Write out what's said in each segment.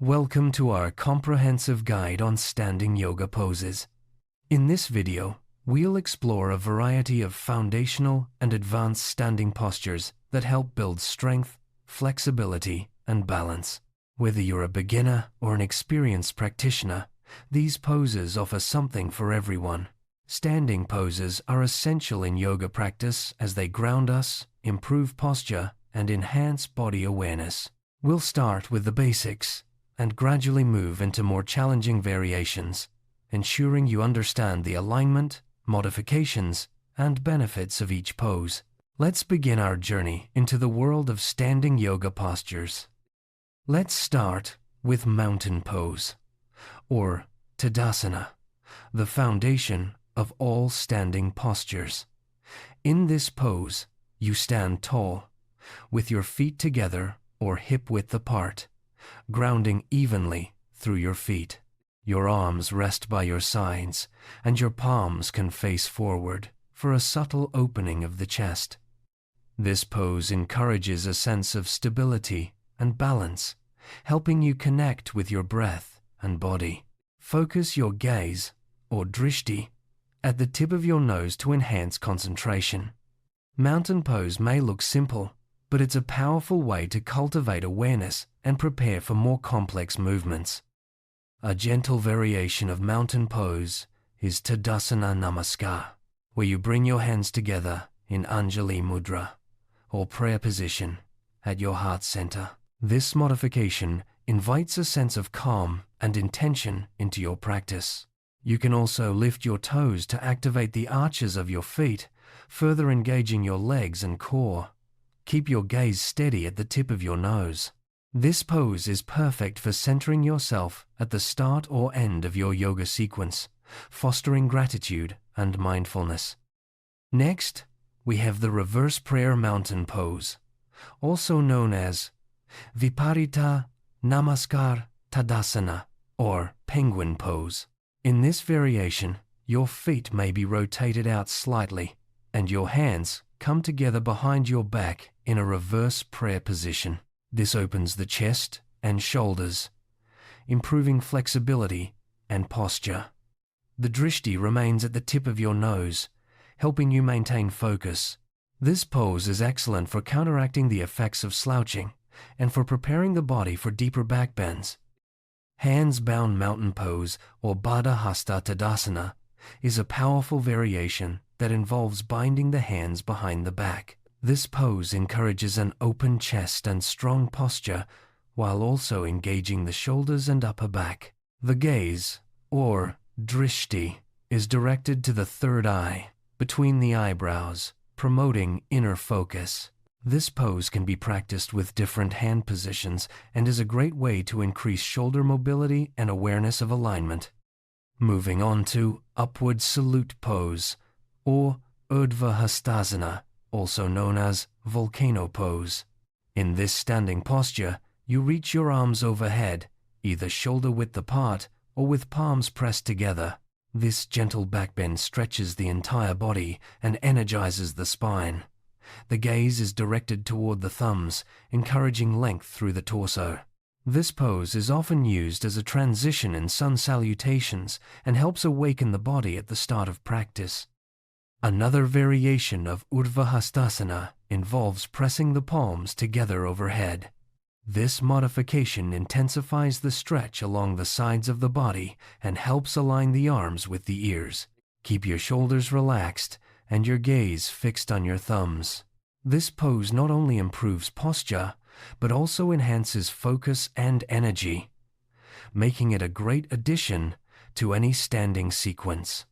Welcome to our comprehensive guide on standing yoga poses. In this video, we'll explore a variety of foundational and advanced standing postures that help build strength, flexibility, and balance. Whether you're a beginner or an experienced practitioner, these poses offer something for everyone. Standing poses are essential in yoga practice as they ground us, improve posture, and enhance body awareness. We'll start with the basics and gradually move into more challenging variations, ensuring you understand the alignment, modifications, and benefits of each pose. Let's begin our journey into the world of standing yoga postures. Let's start with mountain pose, or Tadasana, the foundation of all standing postures. In this pose, you stand tall, with your feet together or hip-width apart, grounding evenly through your feet. Your arms rest by your sides, and your palms can face forward for a subtle opening of the chest. This pose encourages a sense of stability and balance, helping you connect with your breath and body. Focus your gaze, or drishti, at the tip of your nose to enhance concentration. Mountain pose may look simple, but it's a powerful way to cultivate awareness and prepare for more complex movements. A gentle variation of mountain pose is Tadasana Namaskar, where you bring your hands together in Anjali Mudra, or prayer position, at your heart center. This modification invites a sense of calm and intention into your practice. You can also lift your toes to activate the arches of your feet, further engaging your legs and core. Keep your gaze steady at the tip of your nose. This pose is perfect for centering yourself at the start or end of your yoga sequence, fostering gratitude and mindfulness. Next, we have the reverse prayer mountain pose, also known as Viparita Namaskar Tadasana, or penguin pose. In this variation, your feet may be rotated out slightly, and your hands come together behind your back in a reverse prayer position. This opens the chest and shoulders, improving flexibility and posture. The drishti remains at the tip of your nose, helping you maintain focus. This pose is excellent for counteracting the effects of slouching and for preparing the body for deeper back bends. Hands-bound mountain pose, or Baddha Hasta Tadasana, is a powerful variation that involves binding the hands behind the back. This pose encourages an open chest and strong posture while also engaging the shoulders and upper back. The gaze, or drishti, is directed to the third eye, between the eyebrows, promoting inner focus. This pose can be practiced with different hand positions and is a great way to increase shoulder mobility and awareness of alignment. Moving on to upward salute pose, or Urdhva Hastasana, also known as volcano pose. In this standing posture, you reach your arms overhead, either shoulder width apart or with palms pressed together. This gentle backbend stretches the entire body and energizes the spine. The gaze is directed toward the thumbs, encouraging length through the torso. This pose is often used as a transition in sun salutations and helps awaken the body at the start of practice. Another variation of Urdhva Hastasana involves pressing the palms together overhead. This modification intensifies the stretch along the sides of the body and helps align the arms with the ears. Keep your shoulders relaxed and your gaze fixed on your thumbs. This pose not only improves posture, but also enhances focus and energy, making it a great addition to any standing sequence.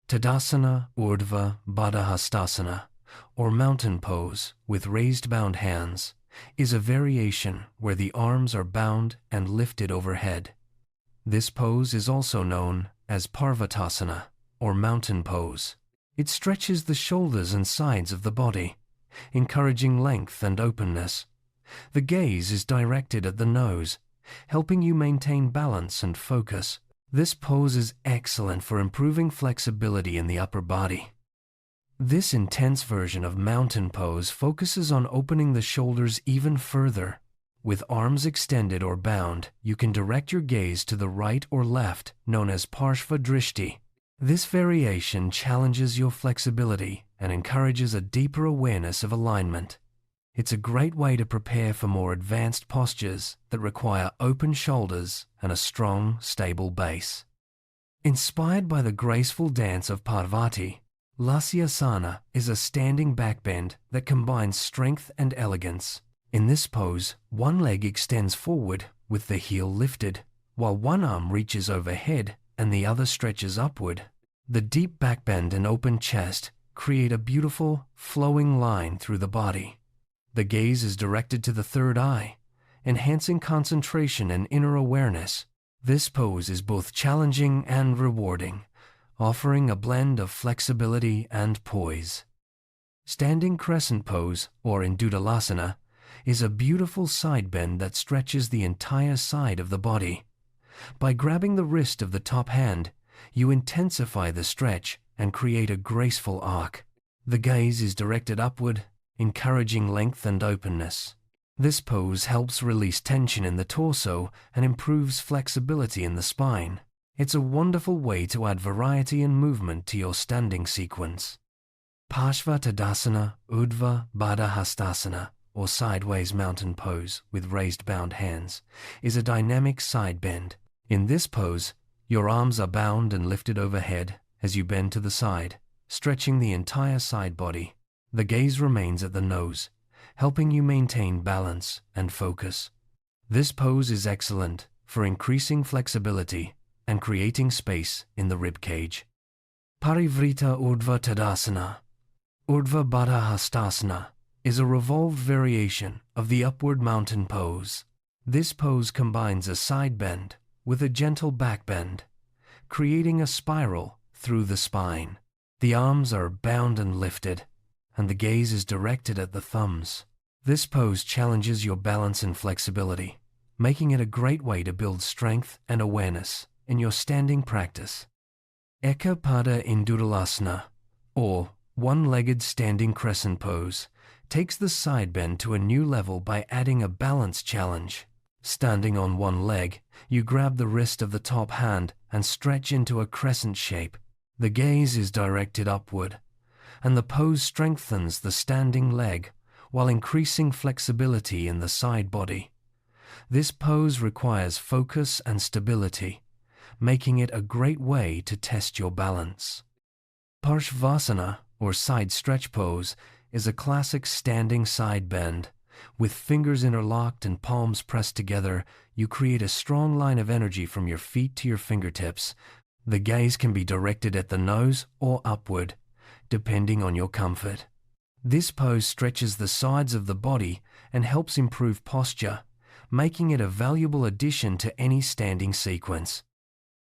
Tadasana Urdhva Baddha Hastasana, or mountain pose with raised bound hands, is a variation where the arms are bound and lifted overhead. This pose is also known as Parvatasana, or mountain pose. It stretches the shoulders and sides of the body, encouraging length and openness. The gaze is directed at the nose, helping you maintain balance and focus. This pose is excellent for improving flexibility in the upper body. This intense version of mountain pose focuses on opening the shoulders even further, With arms extended or bound, you can direct your gaze to the right or left, known as Parshva Drishti. This variation challenges your flexibility and encourages a deeper awareness of alignment. It's a great way to prepare for more advanced postures that require open shoulders and a strong, stable base. Inspired by the graceful dance of Parvati, Lasyasana is a standing backbend that combines strength and elegance. In this pose, one leg extends forward with the heel lifted, while one arm reaches overhead and the other stretches upward. The deep backbend and open chest create a beautiful, flowing line through the body. The gaze is directed to the third eye, enhancing concentration and inner awareness. This pose is both challenging and rewarding, offering a blend of flexibility and poise. Standing crescent pose, or Indudalasana, is a beautiful side bend that stretches the entire side of the body. By grabbing the wrist of the top hand, you intensify the stretch and create a graceful arc. The gaze is directed upward, encouraging length and openness. This pose helps release tension in the torso and improves flexibility in the spine. It's a wonderful way to add variety and movement to your standing sequence. Parshva Tadasana Urdhva Baddha Hastasana, or sideways mountain pose with raised bound hands, is a dynamic side bend. In this pose, your arms are bound and lifted overhead as you bend to the side, stretching the entire side body. The gaze remains at the nose, helping you maintain balance and focus. This pose is excellent for increasing flexibility and creating space in the rib cage. Parivrita Urdhva Tadasana, Urdhva Baddha Hastasana, is a revolved variation of the upward mountain pose. This pose combines a side bend with a gentle back bend, creating a spiral through the spine. The arms are bound and lifted, and the gaze is directed at the thumbs. This pose challenges your balance and flexibility, making it a great way to build strength and awareness in your standing practice. Eka Pada Indudalasana, or one-legged standing crescent pose, takes the side bend to a new level by adding a balance challenge. Standing on one leg, you grab the wrist of the top hand and stretch into a crescent shape. The gaze is directed upward, and the pose strengthens the standing leg while increasing flexibility in the side body. This pose requires focus and stability, making it a great way to test your balance. Parshvasana, or side stretch pose, is a classic standing side bend. With fingers interlocked and palms pressed together, you create a strong line of energy from your feet to your fingertips. The gaze can be directed at the nose or upward, depending on your comfort. This pose stretches the sides of the body and helps improve posture, making it a valuable addition to any standing sequence.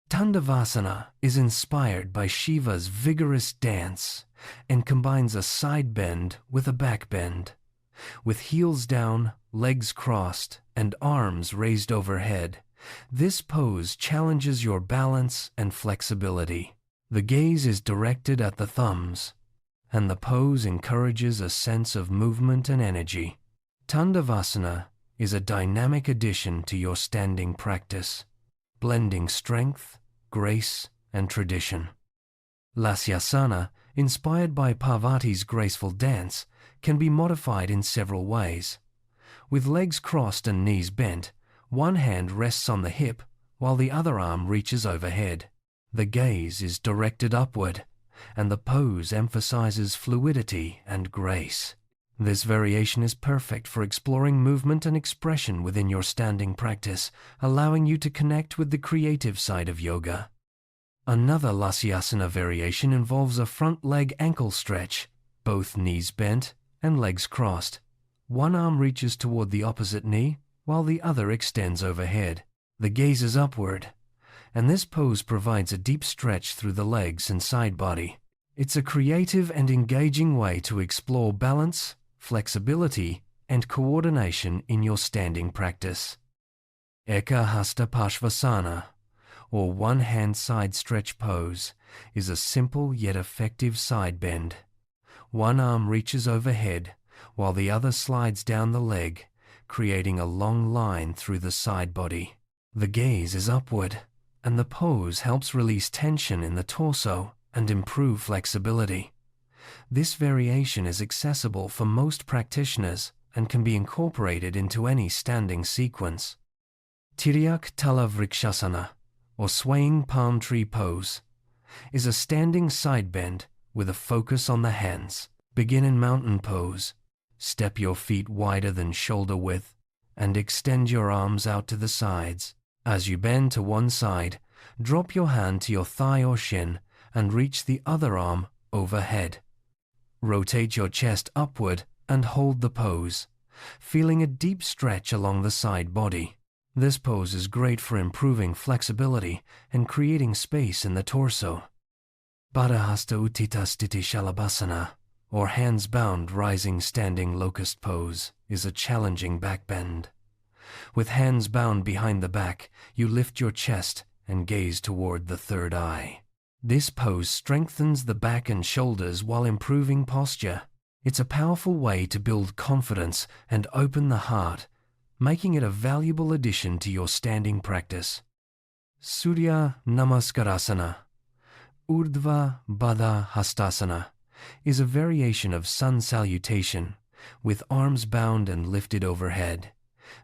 Tandavasana is inspired by Shiva's vigorous dance and combines a side bend with a back bend. With heels down, legs crossed, and arms raised overhead, this pose challenges your balance and flexibility. The gaze is directed at the thumbs, and the pose encourages a sense of movement and energy. Tandavasana is a dynamic addition to your standing practice, blending strength, grace, and tradition. Lasyasana, inspired by Parvati's graceful dance, can be modified in several ways. With legs crossed and knees bent, one hand rests on the hip while the other arm reaches overhead. The gaze is directed upward, and the pose emphasizes fluidity and grace. This variation is perfect for exploring movement and expression within your standing practice, allowing you to connect with the creative side of yoga. Another Lasyasana variation involves a front leg ankle stretch, both knees bent and legs crossed. One arm reaches toward the opposite knee, while the other extends overhead. The gaze is upward, and this pose provides a deep stretch through the legs and side body. It's a creative and engaging way to explore balance, flexibility, and coordination in your standing practice. Eka Hasta Parshvasana, or one-hand side stretch pose, is a simple yet effective side bend. One arm reaches overhead, while the other slides down the leg, creating a long line through the side body. The gaze is upward, and the pose helps release tension in the torso and improve flexibility. This variation is accessible for most practitioners and can be incorporated into any standing sequence. Tiryak Tala Vrikshasana, or swaying palm tree pose, is a standing side bend with a focus on the hands. Begin in mountain pose. Step your feet wider than shoulder width and extend your arms out to the sides. As you bend to one side, drop your hand to your thigh or shin and reach the other arm overhead. Rotate your chest upward and hold the pose, feeling a deep stretch along the side body. This pose is great for improving flexibility and creating space in the torso. Padahasta Uttita Sthiti Shalabhasana, or hands-bound rising standing locust pose, is a challenging back bend. With hands bound behind the back, you lift your chest and gaze toward the third eye. This pose strengthens the back and shoulders while improving posture. It's a powerful way to build confidence and open the heart, making it a valuable addition to your standing practice. Surya Namaskarasana, Urdhva Baddha Hastasana, is a variation of sun salutation, with arms bound and lifted overhead.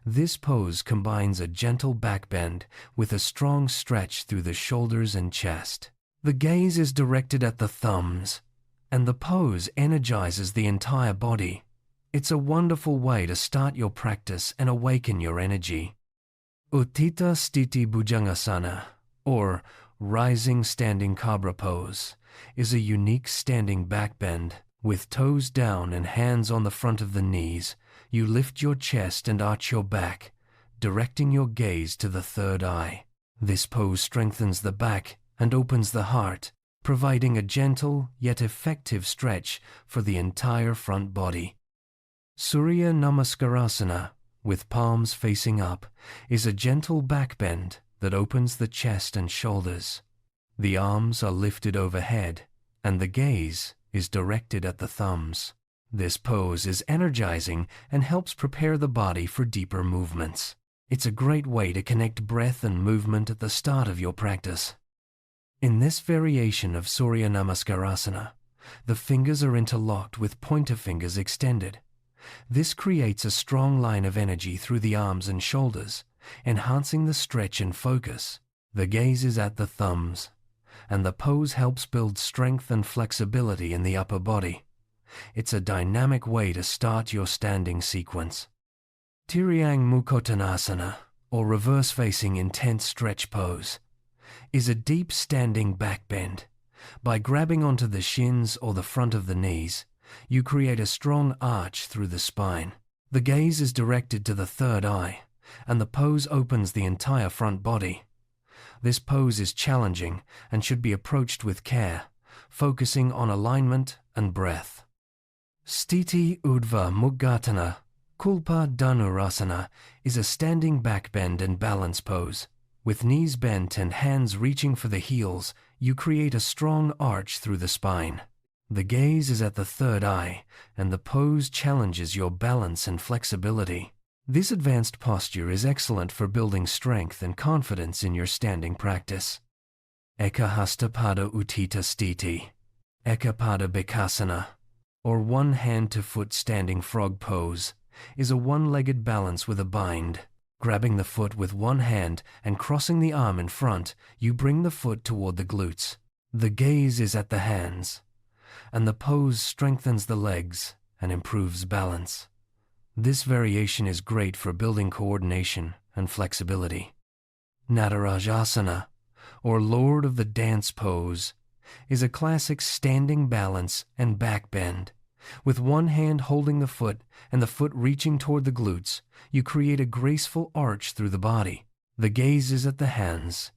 This pose combines a gentle back bend with a strong stretch through the shoulders and chest. The gaze is directed at the thumbs, and the pose energizes the entire body. It's a wonderful way to start your practice and awaken your energy. Uttita Sthiti Bhujangasana, or rising standing cobra pose, is a unique standing back bend. With toes down and hands on the front of the knees, you lift your chest and arch your back, directing your gaze to the third eye. This pose strengthens the back and opens the heart, providing a gentle yet effective stretch for the entire front body. Surya Namaskarasana, with palms facing up, is a gentle back bend that opens the chest and shoulders. The arms are lifted overhead, and the gaze is directed at the thumbs. This pose is energizing and helps prepare the body for deeper movements. It's a great way to connect breath and movement at the start of your practice. In this variation of Surya Namaskarasana, the fingers are interlocked with pointer fingers extended. This creates a strong line of energy through the arms and shoulders, enhancing the stretch and focus. The gaze is at the thumbs, and the pose helps build strength and flexibility in the upper body. It's a dynamic way to start your standing sequence. Tiryang Mukhotanasana, or reverse-facing intense stretch pose, is a deep standing back bend. By grabbing onto the shins or the front of the knees, you create a strong arch through the spine. The gaze is directed to the third eye, and the pose opens the entire front body. This pose is challenging and should be approached with care, focusing on alignment and breath. Sthiti Urdhva Mukhatana Kulpa Dhanurasana is a standing back bend and balance pose. With knees bent and hands reaching for the heels, you create a strong arch through the spine. The gaze is at the third eye, and the pose challenges your balance and flexibility. This advanced posture is excellent for building strength and confidence in your standing practice. Ekahasta Pada Uttita Sthiti, Ekapada Bekasana, or one hand to foot standing frog pose, is a one-legged balance with a bind. Grabbing the foot with one hand and crossing the arm in front, you bring the foot toward the glutes. The gaze is at the hands, and the pose strengthens the legs and improves balance. This variation is great for building coordination and flexibility. Natarajasana, or Lord of the Dance pose, is a classic standing balance and back bend. With one hand holding the foot and the foot reaching toward the glutes, you create a graceful arch through the body. The gaze is at the hands,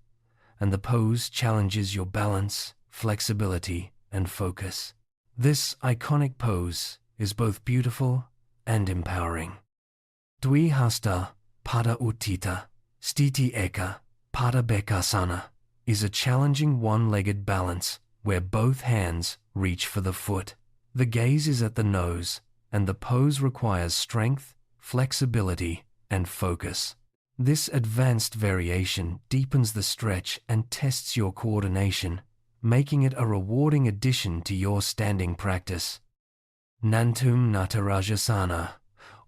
and the pose challenges your balance, flexibility, and focus. This iconic pose is both beautiful and empowering. Dvihasta Pada Uttita Sthiti Eka Pada Bekasana is a challenging one-legged balance where both hands reach for the foot. The gaze is at the nose, and the pose requires strength, flexibility, and focus. This advanced variation deepens the stretch and tests your coordination, making it a rewarding addition to your standing practice. Nantum Natarajasana,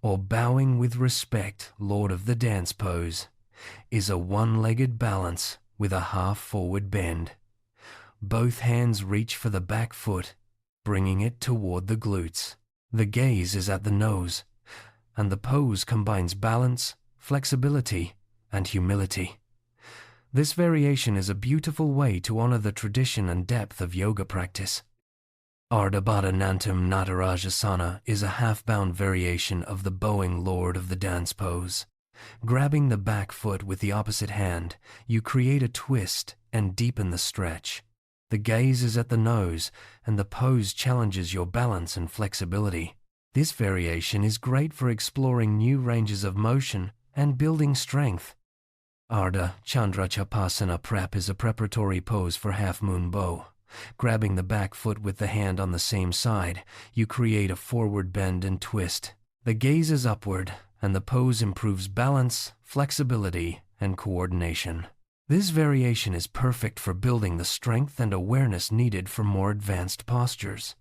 or bowing with respect, Lord of the Dance pose, is a one-legged balance with a half-forward bend. Both hands reach for the back foot, bringing it toward the glutes. The gaze is at the nose, and the pose combines balance, flexibility, and humility. This variation is a beautiful way to honor the tradition and depth of yoga practice. Ardha Baddha Nantam Natarajasana is a half-bound variation of the bowing Lord of the Dance pose. Grabbing the back foot with the opposite hand, you create a twist and deepen the stretch. The gaze is at the nose, and the pose challenges your balance and flexibility. This variation is great for exploring new ranges of motion and building strength. Ardha Chandra Chapasana Prep is a preparatory pose for half-moon bow. Grabbing the back foot with the hand on the same side, you create a forward bend and twist. The gaze is upward, and the pose improves balance, flexibility, and coordination. This variation is perfect for building the strength and awareness needed for more advanced postures.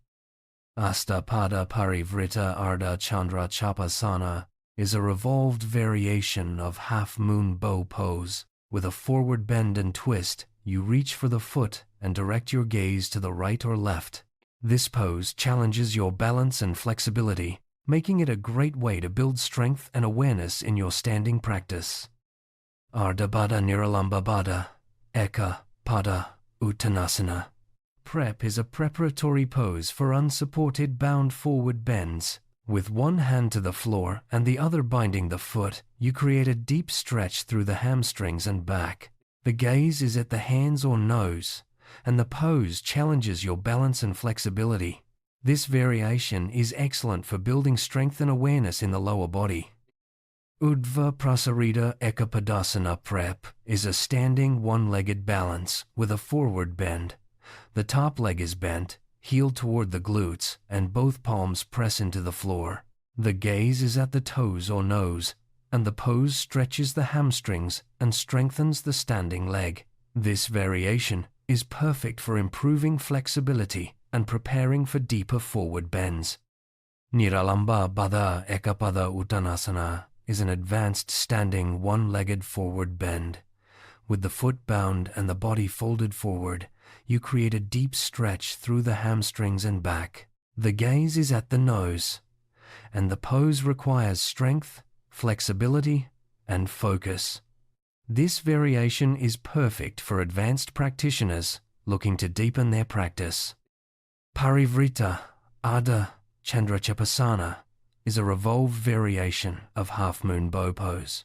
Astapada Parivrita Ardha Chandra Chapasana is a revolved variation of half-moon bow pose. With a forward bend and twist, you reach for the foot and direct your gaze to the right or left. This pose challenges your balance and flexibility, making it a great way to build strength and awareness in your standing practice. Ardha Baddha Niralamba Baddha, Eka Pada Uttanasana. Prep is a preparatory pose for unsupported bound forward bends. With one hand to the floor and the other binding the foot, you create a deep stretch through the hamstrings and back. The gaze is at the hands or nose, and the pose challenges your balance and flexibility. This variation is excellent for building strength and awareness in the lower body. Urdhva Prasarita Ekapadasana Prep is a standing one-legged balance with a forward bend. The top leg is bent, heel toward the glutes, and both palms press into the floor. The gaze is at the toes or nose, and the pose stretches the hamstrings and strengthens the standing leg. This variation is perfect for improving flexibility and preparing for deeper forward bends. Niralamba Baddha Ekapada Uttanasana is an advanced standing one-legged forward bend. With the foot bound and the body folded forward, you create a deep stretch through the hamstrings and back. The gaze is at the nose, and the pose requires strength, flexibility, and focus. This variation is perfect for advanced practitioners looking to deepen their practice. Parivrita Ardha Chandra Chapasana is a revolved variation of half-moon bow pose.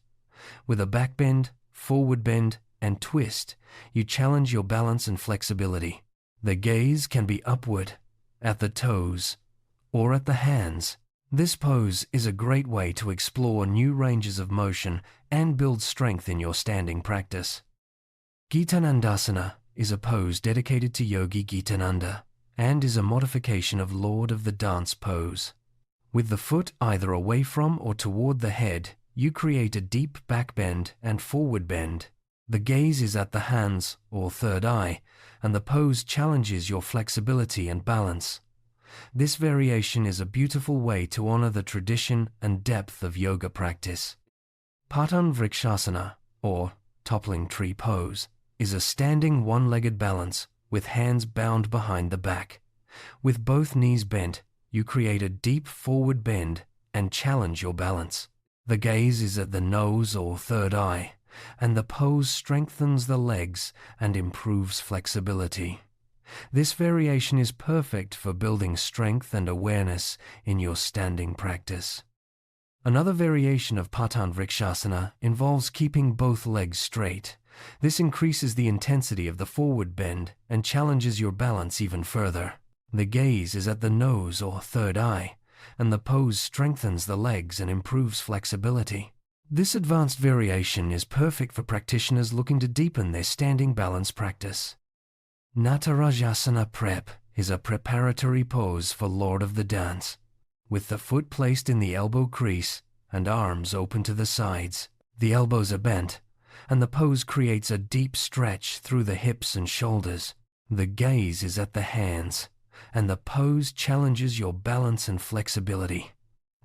With a back bend, forward bend, and twist, you challenge your balance and flexibility. The gaze can be upward, at the toes, or at the hands. This pose is a great way to explore new ranges of motion and build strength in your standing practice. Gitanandasana is a pose dedicated to Yogi Gitananda and is a modification of Lord of the Dance pose. With the foot either away from or toward the head, you create a deep back bend and forward bend. The gaze is at the hands, or third eye, and the pose challenges your flexibility and balance. This variation is a beautiful way to honor the tradition and depth of yoga practice. Patan Vrikshasana, or toppling tree pose, is a standing one-legged balance with hands bound behind the back. With both knees bent, you create a deep forward bend and challenge your balance. The gaze is at the nose or third eye, and the pose strengthens the legs and improves flexibility. This variation is perfect for building strength and awareness in your standing practice. Another variation of Patan Vrikshasana involves keeping both legs straight. This increases the intensity of the forward bend and challenges your balance even further. The gaze is at the nose or third eye, and the pose strengthens the legs and improves flexibility. This advanced variation is perfect for practitioners looking to deepen their standing balance practice. Natarajasana Prep is a preparatory pose for Lord of the Dance. With the foot placed in the elbow crease, and arms open to the sides. The elbows are bent, and the pose creates a deep stretch through the hips and shoulders. The gaze is at the hands, and the pose challenges your balance and flexibility.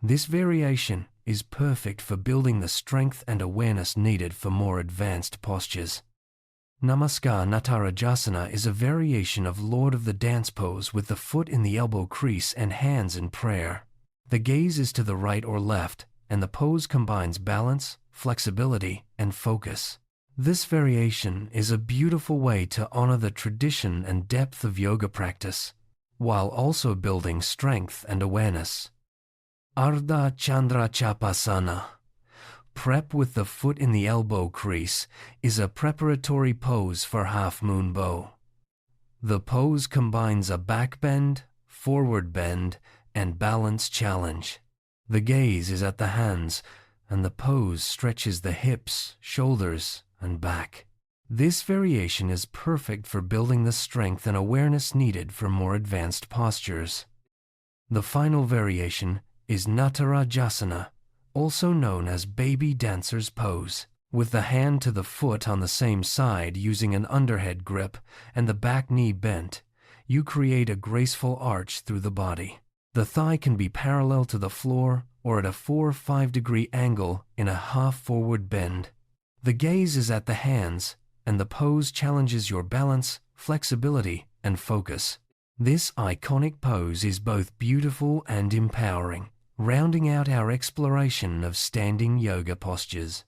This variation is perfect for building the strength and awareness needed for more advanced postures. Namaskar Natarajasana is a variation of Lord of the Dance pose with the foot in the elbow crease and hands in prayer. The gaze is to the right or left, and the pose combines balance, flexibility, and focus. This variation is a beautiful way to honor the tradition and depth of yoga practice, while also building strength and awareness. Ardha Chandra Chapasana. Prep with the foot in the elbow crease is a preparatory pose for half moon bow. The pose combines a back bend, forward bend, and balance challenge. The gaze is at the hands, and the pose stretches the hips, shoulders, and back. This variation is perfect for building the strength and awareness needed for more advanced postures. The final variation is Natarajasana, also known as baby dancer's pose. With the hand to the foot on the same side using an underhead grip and the back knee bent, you create a graceful arch through the body. The thigh can be parallel to the floor or at a 4 or 5 degree angle in a half forward bend. The gaze is at the hands, and the pose challenges your balance, flexibility, and focus. This iconic pose is both beautiful and empowering, rounding out our exploration of standing yoga postures.